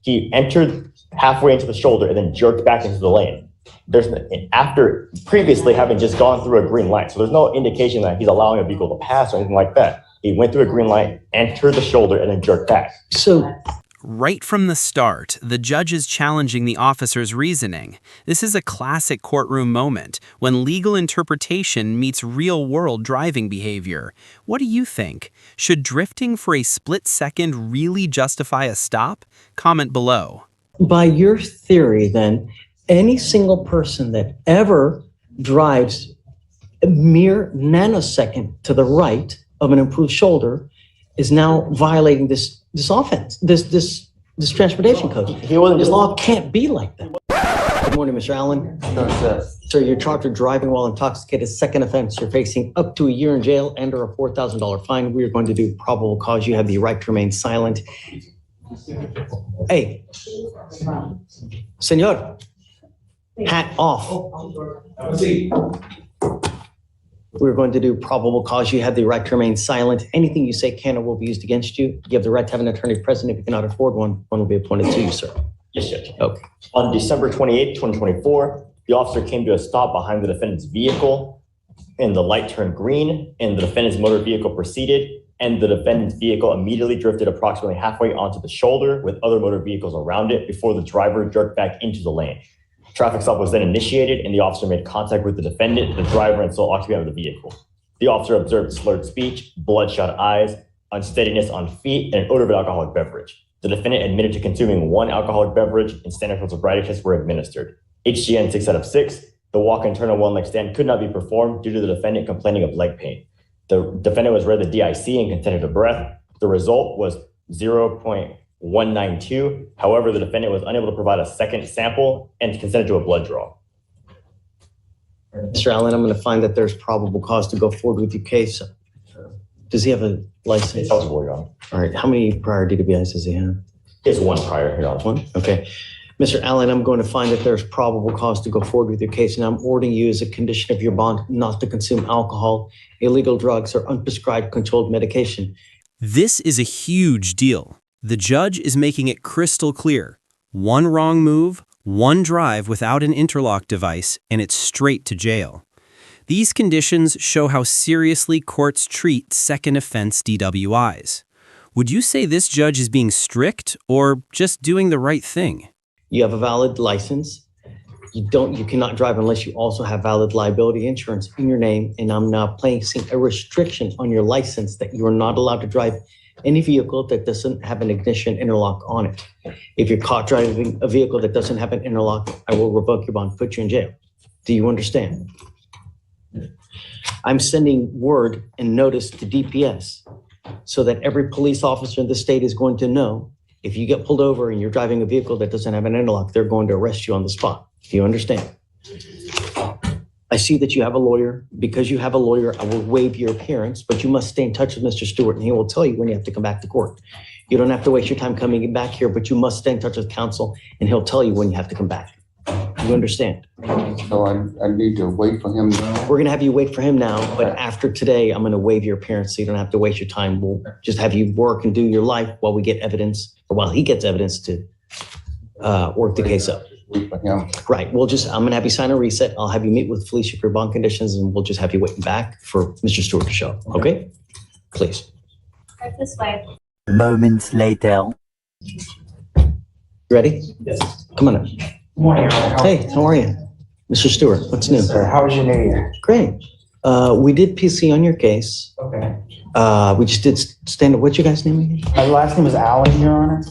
He entered halfway into the shoulder and then jerked back into the lane. After previously having just gone through a green light. So there's no indication that he's allowing a vehicle to pass or anything like that. He went through a green light, entered the shoulder, and then jerked back. So right from the start, the judge is challenging the officer's reasoning. This is a classic courtroom moment when legal interpretation meets real-world driving behavior. What do you think? Should drifting for a split second really justify a stop? Comment below. by your theory, then, any single person that ever drives a mere nanosecond to the right of an improved shoulder is now violating this offense, this transportation code. This law can't be like that. Good morning, Mr. Allen. Sir, you're charged with driving while intoxicated. Second offense, you're facing up to a year in jail and or a $4,000 fine. We are going to do probable cause. You have the right to remain silent. Hey, senor, hat off. We're going to do probable cause. You have the right to remain silent. Anything you say can or will be used against you. You have the right to have an attorney present. If you cannot afford one, one will be appointed to you, sir. Yes, Judge. Okay. On December 28, 2024, the officer came to a stop behind the defendant's vehicle, and the light turned green, and the defendant's motor vehicle proceeded, and the defendant's vehicle immediately drifted approximately halfway onto the shoulder with other motor vehicles around it before the driver jerked back into the lane. Traffic stop was then initiated, and the officer made contact with the defendant, the driver, and sole occupant of the vehicle. The officer observed slurred speech, bloodshot eyes, unsteadiness on feet, and an odor of an alcoholic beverage. The defendant admitted to consuming one alcoholic beverage, and standard sobriety tests were administered. HGN 6 out of 6. The walk and turn on one leg stand could not be performed due to the defendant complaining of leg pain. The defendant was read the DIC and consented to breath. The result was 0.192. However, the defendant was unable to provide a second sample and consented to a blood draw. Mr. Allen, I'm going to find that there's probable cause to go forward with your case. Does he have a license? Eligible, Your Honor. All right. How many prior DWIs does he have? He has one prior, Your Honor. One? Okay. Mr. Allen, I'm going to find that there's probable cause to go forward with your case, and I'm ordering you as a condition of your bond not to consume alcohol, illegal drugs, or unprescribed controlled medication. This is a huge deal. The judge is making it crystal clear. One wrong move, one drive without an interlock device, and it's straight to jail. These conditions show how seriously courts treat second offense DWIs. Would you say this judge is being strict or just doing the right thing? You have a valid license. You cannot drive unless you also have valid liability insurance in your name. And I'm now placing a restriction on your license that you are not allowed to drive any vehicle that doesn't have an ignition interlock on it. If you're caught driving a vehicle that doesn't have an interlock, I will revoke your bond, put you in jail. Do you understand? I'm sending word and notice to DPS so that every police officer in the state is going to know if you get pulled over and you're driving a vehicle that doesn't have an interlock, they're going to arrest you on the spot. Do you understand? I see that you have a lawyer. Because you have a lawyer, I will waive your appearance, but you must stay in touch with Mr. Stewart, and he will tell you when you have to come back to court. You don't have to waste your time coming back here, but you must stay in touch with counsel, and he'll tell you when you have to come back. You understand? So I need to wait for him now? We're going to have you wait for him now, but after today, I'm going to waive your appearance so you don't have to waste your time. We'll just have you work and do your life while we get evidence, or while he gets evidence to work the case up. Wait for him. Right. I'm going to have you sign a reset. I'll have you meet with Felicia for bond conditions, and we'll just have you waiting back for Mr. Stewart to show up. Okay? Please. Right this way. Moments later. Ready? Yes. Come on up. Good morning, Your Honor. Hey, how are you? Mr. Stewart, what's new? Sir, how was your New Year? Great. We did PC on your case. Okay. We just did stand up. What's your guy's name again? My last name is Allen, Your Honor.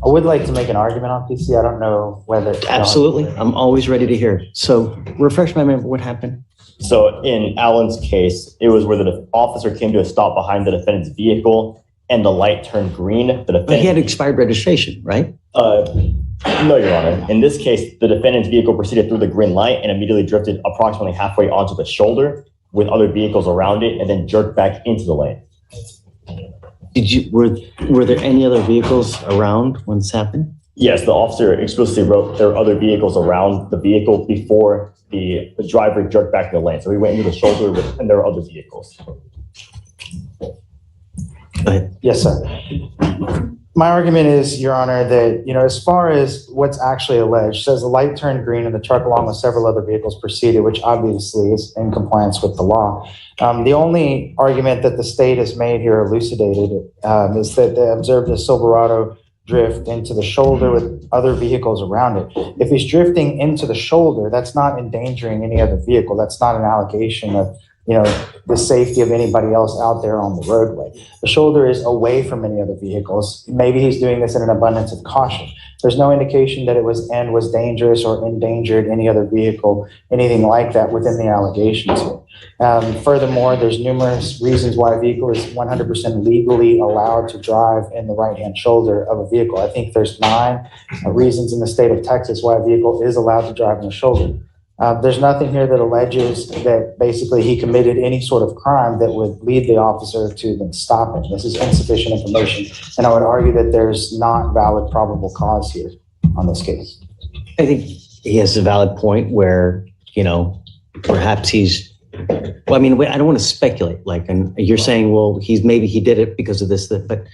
I would like to make an argument on PC. I don't know whether. Absolutely. I'm always ready to hear it. So refresh my memory. What happened? So in Allen's case, it was where the officer came to a stop behind the defendant's vehicle and the light turned green. The defendant, But he had expired registration, right? No, Your Honor. In this case, the defendant's vehicle proceeded through the green light and immediately drifted approximately halfway onto the shoulder with other vehicles around it and then jerked back into the lane. Were there any other vehicles around when this happened? Yes, the officer explicitly wrote there are other vehicles around the vehicle before the driver jerked back in the lane. So he went into the shoulder and there were other vehicles. Go ahead. Yes, sir. My argument is, Your Honor, that, as far as what's actually alleged, says the light turned green and the truck along with several other vehicles proceeded, which obviously is in compliance with the law. The only argument that the state has made here, elucidated, is that they observed a Silverado drift into the shoulder with other vehicles around it. If he's drifting into the shoulder, that's not endangering any other vehicle. That's not an allegation of the safety of anybody else out there on the roadway. The shoulder is away from any other vehicles. Maybe he's doing this in an abundance of caution. There's no indication that it was dangerous or endangered any other vehicle, anything like that within the allegations here. Furthermore, there's numerous reasons why a vehicle is 100% legally allowed to drive in the right-hand shoulder of a vehicle. I think there's 9 reasons in the state of Texas why a vehicle is allowed to drive in the shoulder. There's nothing here that alleges that basically he committed any sort of crime that would lead the officer to then stop him. This is insufficient information, and I would argue that there's not valid probable cause here on this case. I think he has a valid point where, perhaps he's, well, I mean, I don't want to speculate, and you're saying, well, maybe he did it because of this, but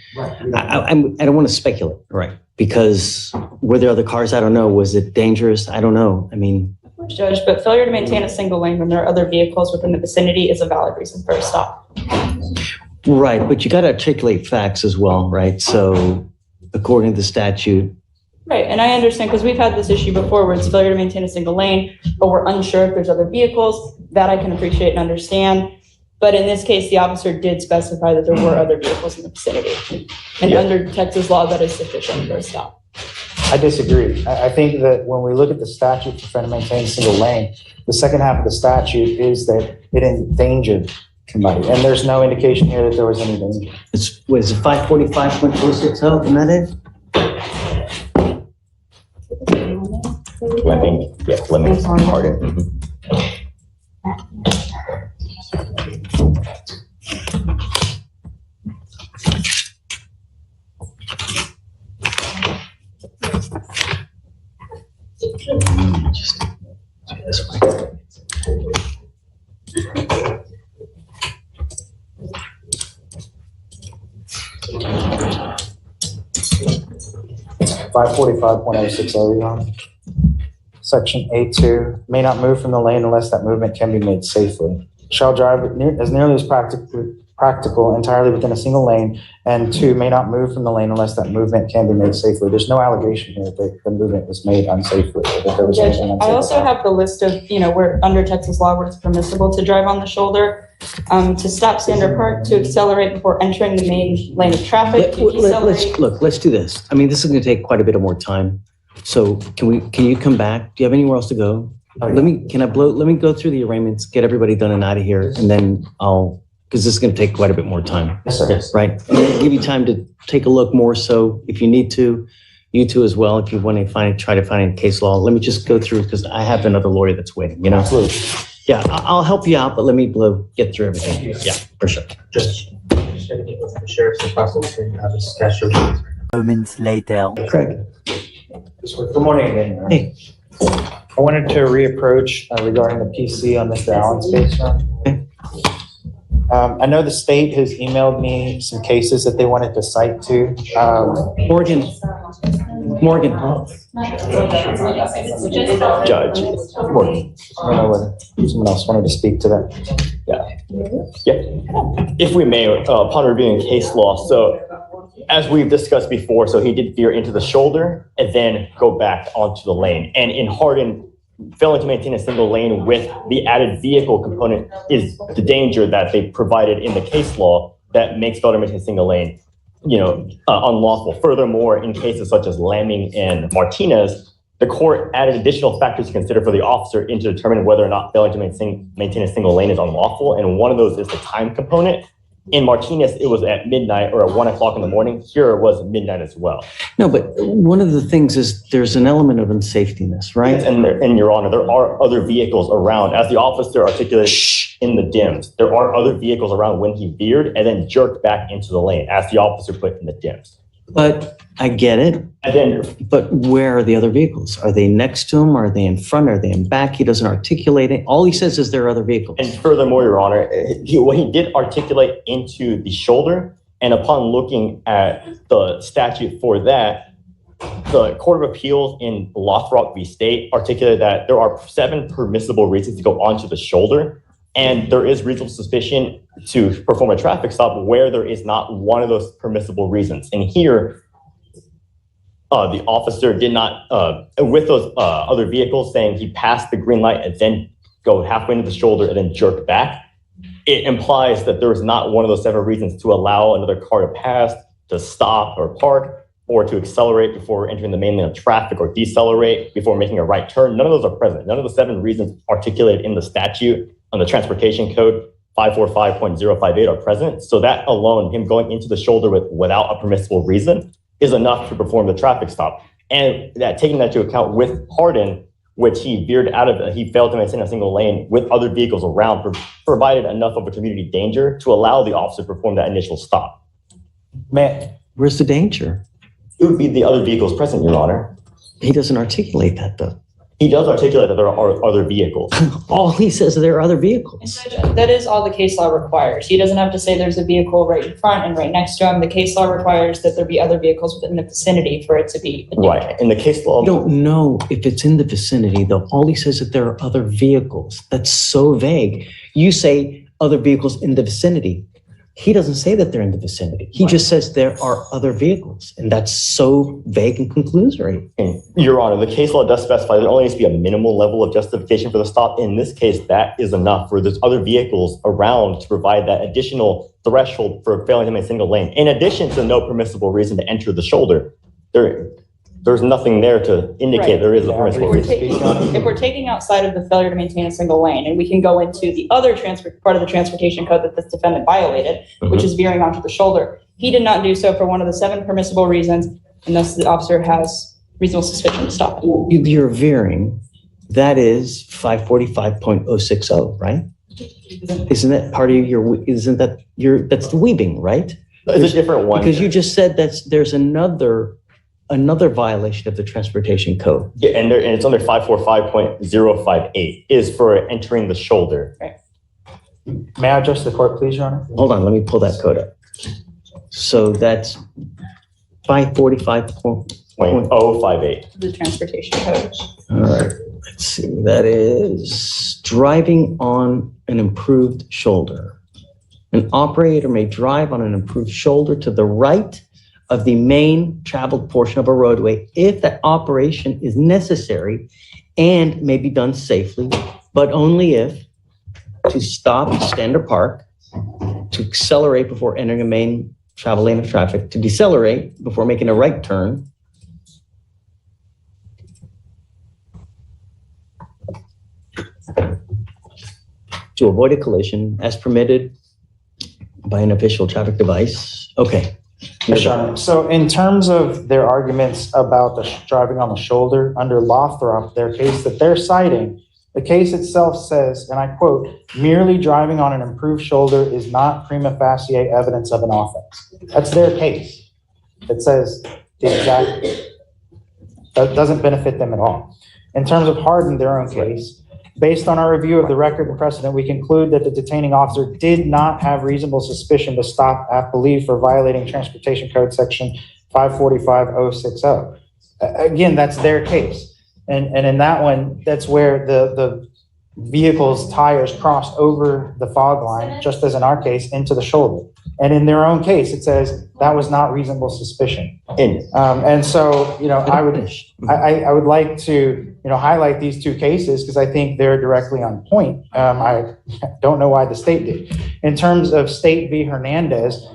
I don't want to speculate, right? Because were there other cars? I don't know. Was it dangerous? I don't know. I mean, Judge, but failure to maintain a single lane when there are other vehicles within the vicinity is a valid reason for a stop. Right, but you got to articulate facts as well, right? So according to the statute. Right, and I understand because we've had this issue before where it's failure to maintain a single lane, but we're unsure if there's other vehicles. That I can appreciate and understand. But in this case, the officer did specify that there were other vehicles in the vicinity. And under Texas law, that is sufficient for a stop. I disagree. I think that when we look at the statute for failing to maintain a single lane, the second half of the statute is that it endangered somebody. And there's no indication here that there was any danger. Is it 545.460? Isn't that it? Fleming, yes, Fleming, Hardin. 545.060, Section A2, may not move from the lane unless that movement can be made safely. Shall drive as nearly as practical entirely within a single lane, and 2, may not move from the lane unless that movement can be made safely. There's no allegation here that the movement was made unsafely. Or that there was anything unsafe. I also have the list of, where under Texas law where it's permissible to drive on the shoulder, to stop, stand, or park, to accelerate before entering the main lane of traffic, to decelerate. Let's do this. I mean, this is going to take quite a bit of more time. So can you come back? Do you have anywhere else to go? Oh, yeah. Let me go through the arraignments, get everybody done and out of here, and then because this is going to take quite a bit more time. Yes, sir. Right? I'm going to give you time to take a look more, so if you need to, you too as well, if you want to try to find a case law. Let me just go through, because I have another lawyer that's waiting, Absolutely. Yeah, I'll help you out, but let me get through everything. Yeah, for sure. Just gotta get with the sheriff's and prosecution to have a discussion. Moments later. Craig. Good morning again. Hey. I wanted to reapproach regarding the PC on Mr. Allen's case. I know the state has emailed me some cases that they wanted to cite to. Morgan. Judge, Morgan. I don't know whether someone else wanted to speak to that. Yeah. If we may, upon reviewing case law, so as we've discussed before, so he did veer into the shoulder and then go back onto the lane. And in Hardin, failing to maintain a single lane with the added vehicle component is the danger that they provided in the case law that makes failing to maintain a single lane, unlawful. Furthermore, in cases such as Lamming and Martinez, the court added additional factors to consider for the officer into determining whether or not failing to maintain a single lane is unlawful. And one of those is the time component. In Martinez, it was at midnight or at 1 o'clock in the morning. Here it was at midnight as well. No, but one of the things is there's an element of unsafetyness, right? And Your Honor, there are other vehicles around. As the officer articulated in the dims, there are other vehicles around when he veered and then jerked back into the lane, as the officer put in the dims. But I get it. And then, but where are the other vehicles? Are they next to him? Are they in front? Are they in back? He doesn't articulate it. All he says is there are other vehicles. and furthermore, Your Honor, what he did articulate into the shoulder And upon looking at the statute for that, the Court of Appeals in Lothrop v. State articulated that there are 7 permissible reasons to go onto the shoulder, and there is reasonable suspicion to perform a traffic stop where there is not one of those permissible reasons. And here, the officer did not, with those other vehicles saying he passed the green light and then go halfway into the shoulder and then jerk back, it implies that there is not one of those 7 reasons to allow another car to pass, to stop or park, or to accelerate before entering the main lane of traffic or decelerate before making a right turn. None of those are present. None of the 7 reasons articulated in the statute on the Transportation Code 545.058 are present. So that alone, him going into the shoulder without a permissible reason, is enough to perform the traffic stop. And that taking that into account with Hardin, which he veered out of, he failed to maintain a single lane with other vehicles around, provided enough of a community danger to allow the officer to perform that initial stop. Where's the danger? It would be the other vehicles present, Your Honor. He doesn't articulate that, though. He does articulate that there are other vehicles. All he says is there are other vehicles. That is all the case law requires. He doesn't have to say there's a vehicle right in front and right next to him. The case law requires that there be other vehicles within the vicinity for it to be a danger. Right. In the case law, You don't know if it's in the vicinity, though. All he says is that there are other vehicles. That's so vague. You say other vehicles in the vicinity. He doesn't say that they're in the vicinity. He just says there are other vehicles, and that's so vague and conclusory. Your Honor, the case law does specify there only needs to be a minimal level of justification for the stop. In this case, that is enough where there's other vehicles around to provide that additional threshold for failing to maintain a single lane. In addition to no permissible reason to enter the shoulder, there's nothing there to indicate there is a permissible reason. If we're taking outside of the failure to maintain a single lane, and we can go into the other part of the transportation code that this defendant violated, which is veering onto the shoulder, he did not do so for one of the 7 permissible reasons, and thus the officer has reasonable suspicion to stop him. You're veering. That is 545.060, right? Isn't that part of that's the weaving, right? It's a different one. Because you just said there's another violation of the transportation code. Yeah, and it's under 545.058 is for entering the shoulder. Right. May I address the court, please, Your Honor? Hold on, let me pull that code up. So that's 545.058. The transportation code. All right, let's see. That is driving on an improved shoulder. An operator may drive on an improved shoulder to the right of the main traveled portion of a roadway if that operation is necessary and may be done safely, but only if to stop, stand, or park, to accelerate before entering a main travel lane of traffic, to decelerate before making a right turn, to avoid a collision as permitted by an official traffic device. Okay. Yes, Your Honor. So in terms of their arguments about the driving on the shoulder under Lothrop, their case that they're citing, the case itself says, and I quote, merely driving on an improved shoulder is not prima facie evidence of an offense. That's their case. It says the exact, that doesn't benefit them at all. In terms of Hardin, their own case, based on our review of the record and precedent, we conclude that the detaining officer did not have reasonable suspicion to stop Applee for violating Transportation Code Section 545.060. Again, that's their case. And in that one, that's where the vehicle's tires crossed over the fog line, just as in our case, into the shoulder. And in their own case, it says that was not reasonable suspicion. And so, you know, I would like to, you know, highlight these 2 cases because I think they're directly on point. I don't know why the state did. In terms of State v. Hernandez,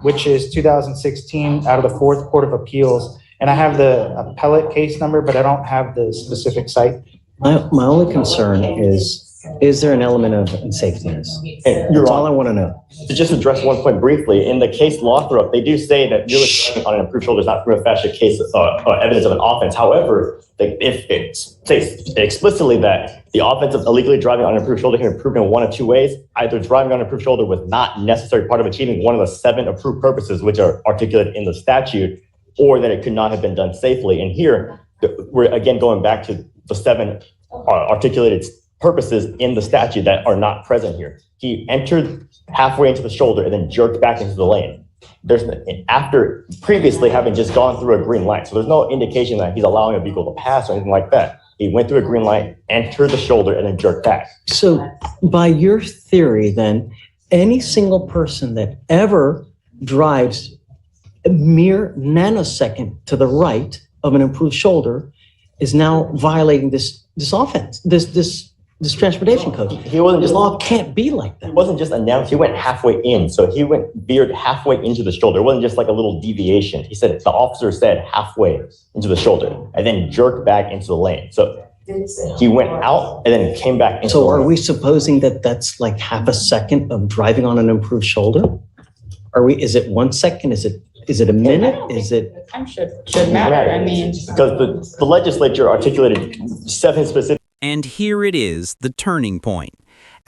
which is 2016 out of the 4th Court of Appeals, and I have the appellate case number, but I don't have the specific site. My only concern is there an element of unsafetyness? That's all I want to know. To just address one point briefly, in the case Lothrop, they do say that really on an improved shoulder is not prima facie case evidence of an offense. However, if it states explicitly that the offense of illegally driving on an improved shoulder can be proven in one of 2 ways, either driving on an improved shoulder was not necessary part of achieving one of the 7 approved purposes which are articulated in the statute, or that it could not have been done safely. And here, we're again going back to the 7 articulated purposes in the statute that are not present here. He entered halfway into the shoulder and then jerked back into the lane. after previously having just gone through a green light. So there's no indication that he's allowing a vehicle to pass or anything like that. He went through a green light, entered the shoulder, and then jerked back. So by your theory, then, any single person that ever drives a mere nanosecond to the right of an improved shoulder is now violating this offense, this transportation code. He wasn't This just law can't be like It that. wasn't just announced. He went halfway in. So he veered halfway into the shoulder. It wasn't just like a little deviation. He said, the officer said halfway into the shoulder and then jerked back into the lane. So he went out and then came back into the So are lane. we supposing that that's like half a second of driving on an improved shoulder? Is it 1 second? Is it a minute? Is it? I'm sure it should matter. I mean, Because the legislature articulated 7 specific. And here it is, the turning point.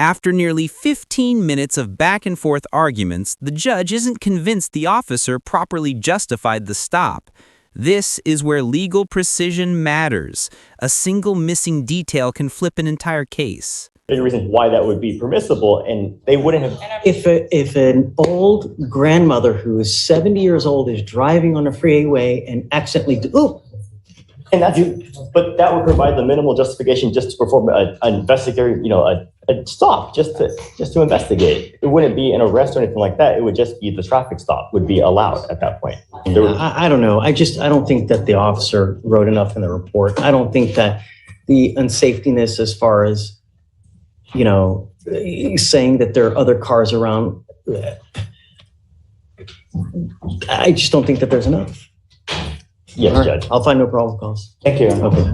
After nearly 15 minutes of back-and-forth arguments, the judge isn't convinced the officer properly justified the stop. This is where legal precision matters. A single missing detail can flip an entire case. reasons why that would be permissible, and they wouldn't have. If an old grandmother who is 70 years old is driving on a freeway and accidentally And but that would provide the minimal justification just to perform an investigatory, a stop, just to investigate. It wouldn't be an arrest or anything like that. It would just be the traffic stop would be allowed at that point. I don't know. I don't think that the officer wrote enough in the report. I don't think that the unsafetiness as far as, saying that there are other cars around, I just don't think that there's enough. Yes, Judge. I'll find no probable cause. Thank you. Okay.